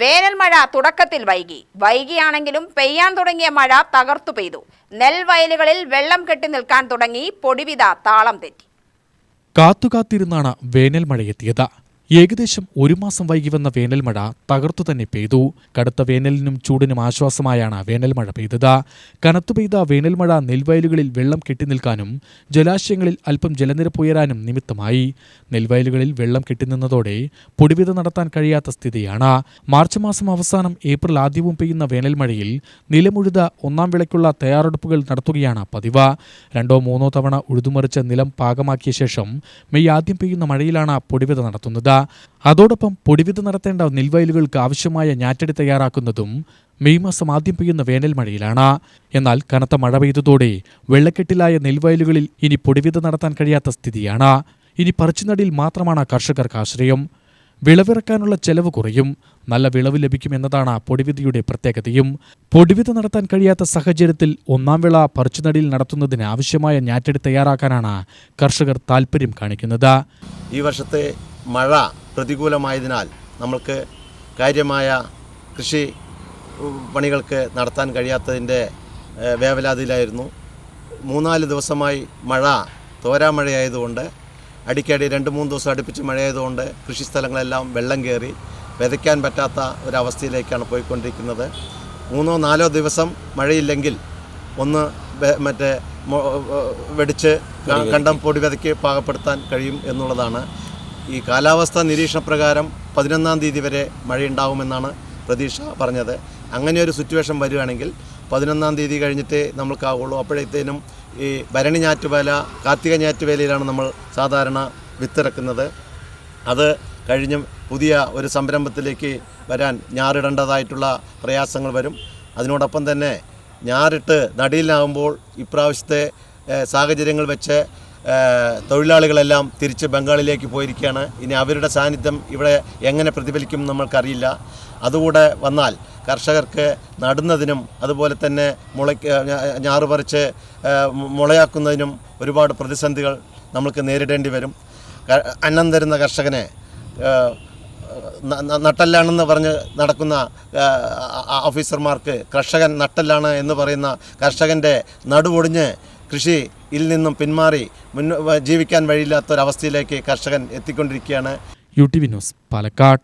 വേനൽ മഴ തുടക്കത്തിൽ വൈകിയാണെങ്കിലും പെയ്യാൻ തുടങ്ങിയ മഴ തകർത്തു പെയ്തു. നെൽവയലുകളിൽ വെള്ളം കെട്ടി നിൽക്കാൻ തുടങ്ങി. പൊടിവിത താളം തെറ്റി. കാത്തുകാത്തിരുന്നാണ് വേനൽ മഴയെത്തിയത്. ഏകദേശം ഒരു മാസം വൈകി വന്ന വേനൽമഴ തകർത്തു തന്നെ പെയ്തു. കടുത്ത വേനലിനും ചൂടിനും ആശ്വാസമായാണ് വേനൽമഴ പെയ്തത്. കനത്തു പെയ്ത വേനൽമഴ നെൽവയലുകളിൽ വെള്ളം കെട്ടിനിൽക്കാനും ജലാശയങ്ങളിൽ അല്പം ജലനിരപ്പ് ഉയരാനും നിമിത്തമായി. നെൽവയലുകളിൽ വെള്ളം കെട്ടിനിന്നതോടെ പൊടിവിത നടത്താൻ കഴിയാത്ത സ്ഥിതിയാണ്. മാർച്ച് മാസം അവസാനം ഏപ്രിൽ ആദ്യവും പെയ്യുന്ന വേനൽമഴയിൽ നിലമുഴുത ഒന്നാം വിളയ്ക്കുള്ള തയ്യാറെടുപ്പുകൾ നടത്തുകയാണ് പതിവ്. 2-3 തവണ ഉഴുതുമറിച്ച് നിലം പാകമാക്കിയ ശേഷം മെയ് ആദ്യം പെയ്യുന്ന മഴയിലാണ് പൊടിവിത നടത്തുന്നത്. അതോടൊപ്പം പൊടിവിത നടത്തേണ്ട നെൽവയലുകൾക്ക് ആവശ്യമായ ഞാറ്റടി തയ്യാറാക്കുന്നതും മെയ് മാസം ആദ്യം പെയ്യുന്ന വേനൽ മഴയിലാണ്. എന്നാൽ കനത്ത മഴ പെയ്തതോടെ വെള്ളക്കെട്ടിലായ നെൽവയലുകളിൽ ഇനി പൊടിവിത നടത്താൻ കഴിയാത്ത സ്ഥിതിയാണ്. ഇനി പറിച്ചുനടിയിൽ മാത്രമാണ് കർഷകർക്ക് ആശ്രയം. വിളവിറക്കാനുള്ള ചെലവ് കുറയും. നല്ല വിളവ് ലഭിക്കുമെന്നതാണ് പൊടിവിതയുടെ പ്രത്യേകതയും. പൊടിവിത നടത്താൻ കഴിയാത്ത സാഹചര്യത്തിൽ ഒന്നാം വിള പറിച്ചുനടിയിൽ നടത്തുന്നതിന് ആവശ്യമായ ഞാറ്റടി തയ്യാറാക്കാനാണ് കർഷകർ താൽപ്പര്യം കാണിക്കുന്നത്. ഈ വർഷത്തെ മഴ പ്രതികൂലമായതിനാൽ നമ്മൾക്ക് കാര്യമായ കൃഷി പണികൾക്ക് നടത്താൻ കഴിയാത്തതിൻ്റെ വേവലാതിയിലായിരുന്നു. 3-4 ദിവസമായി മഴ തോരാമഴയായതുകൊണ്ട്, അടിക്കടി 2-3 ദിവസം അടുപ്പിച്ച് മഴയായതുകൊണ്ട് കൃഷിസ്ഥലങ്ങളെല്ലാം വെള്ളം കയറി വിതയ്ക്കാൻ പറ്റാത്ത ഒരവസ്ഥയിലേക്കാണ് പോയിക്കൊണ്ടിരിക്കുന്നത്. 3-4 ദിവസം മഴയില്ലെങ്കിൽ ഒന്ന് വെടിച്ച് കണ്ടം പൊടി വിതയ്ക്ക് പാകപ്പെടുത്താൻ കഴിയും എന്നുള്ളതാണ്. ഈ കാലാവസ്ഥാ നിരീക്ഷണപ്രകാരം 11-ാം തീയതി വരെ മഴയുണ്ടാകുമെന്നാണ് പ്രതീക്ഷ പറഞ്ഞത്. അങ്ങനെ ഒരു സിറ്റുവേഷൻ വരികയാണെങ്കിൽ 11-ാം തീയതി കഴിഞ്ഞിട്ടേ നമ്മൾക്കാവുള്ളൂ. അപ്പോഴത്തേനും ഈ ഭരണി ഞാറ്റുവേല, കാർത്തിക ഞാറ്റുവേലയിലാണ് നമ്മൾ സാധാരണ വിത്തിറക്കുന്നത്. അത് കഴിഞ്ഞ് പുതിയ ഒരു സംരംഭത്തിലേക്ക് വരാൻ ഞാറിടേണ്ടതായിട്ടുള്ള പ്രയാസങ്ങൾ വരും. അതിനോടൊപ്പം തന്നെ ഞാറിട്ട് നടിയിലാകുമ്പോൾ ഇപ്രാവശ്യത്തെ സാഹചര്യങ്ങൾ വെച്ച് തൊഴിലാളികളെല്ലാം തിരിച്ച് ബംഗാളിലേക്ക് പോയിരിക്കുകയാണ്. ഇനി അവരുടെ സാന്നിധ്യം ഇവിടെ എങ്ങനെ പ്രതിഫലിക്കും നമ്മൾക്കറിയില്ല. അതുകൂടെ വന്നാൽ കർഷകർക്ക് നടുന്നതിനും അതുപോലെ തന്നെ ഞാറ് പറിച്ച് മുളയാക്കുന്നതിനും ഒരുപാട് പ്രതിസന്ധികൾ നമ്മൾക്ക് നേരിടേണ്ടി വരും. അന്നം തരുന്ന കർഷകനെ നട്ടല്ലാണെന്ന് പറഞ്ഞ് നടക്കുന്ന ഓഫീസർമാർക്ക് കർഷകൻ നട്ടല്ലാണ് എന്ന് പറയുന്ന കർഷകൻ്റെ നടുവൊടിഞ്ഞ് കൃഷിയിൽ നിന്നും പിന്മാറി ജീവിക്കാൻ വഴിയില്ലാത്തൊരവസ്ഥയിലേക്ക് കർഷകൻ എത്തിക്കൊണ്ടിരിക്കുകയാണ്. UTV news, Palakkad.